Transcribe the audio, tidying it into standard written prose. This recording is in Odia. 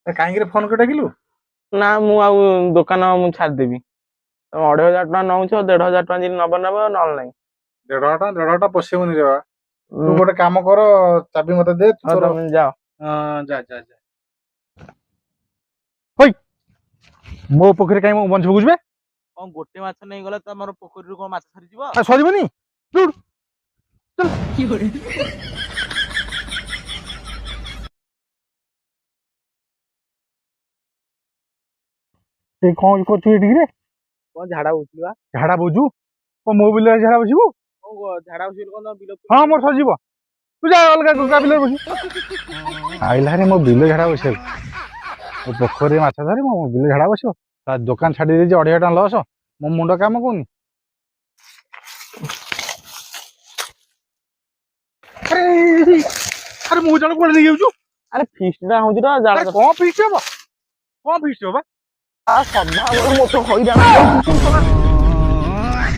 କାହିଁକି ଫୋନ କରି ଡାକିଲୁ? ନା ମୁଁ ଆଉ ଦୋକାନ ମୁଁ ଛାଡ଼ିଦେବି। ତମେ 2500 ଟଙ୍କା ନଉଛ, 1500 ଟଙ୍କା ଯଦି ନବ ନହେଲେ ନାହିଁ। 1.5 ଟଙ୍କା ପଶିବନି ରେ ବା। ତୁ ଗୋଟେ କାମ କର, ଚାବି ମତେ ଦେ। ହଉ ତୋର ତମେ ଯାଅ। ଯା ଯା ଯା। ହଇ, ମୋ ପୋଖରୀ କାହିଁ ମୋ ବଂଶ ବୁଝିବେ? କଣ ଗୋଟେ ମାଛ ନେଇଗଲେ ତମର ପୋଖରୀରୁ କଣ ମାଛ ସରିଯିବ? ସରିବନି। କଣ କରୁଛୁ ଏଠିକି? କଣ ଝାଡା ହଉଥିଲି ବା? ଝାଡା ବୋଝୁ? କଣ ମୋ ବିଲରେ ଝାଡା ବସିବୁ? କଣ ଝାଡା ହଉଥିଲି କଣ ତମ ବିଲ? ହଁ ମୋର ସରିଯିବ। ତୁ ଯା ଅଲଗା ବିଲରେ ବସିବୁ। ଆଇଲାରେ ମୋ ବିଲ ଝାଡା ବସିବାକୁ। ମୋ ପୋଖରୀରେ ମାଛ ଧରି ମୋ ବିଲ ଝାଡା ବସିବ। ତା ଦୋକାନ ଛାଡି ଦେଇଛି 2500 ଟଙ୍କା ଲସ। ମୋ ମୁଣ୍ଡ କାମ କରୁନି। ଆରେ ମୁଁ ଜାଳ କୁଆଡେ ନେଇ ଯାଉଛୁ? ଆରେ ଫିଷ୍ଟ ଟା ହଉଛି ତ ଜାଳ। କଣ ଫିଷ୍ଟ ହବ? କଣ ଫିଷ୍ଟ ହବ? ସଦାବେଳେ ମତେ ହଇରାଣ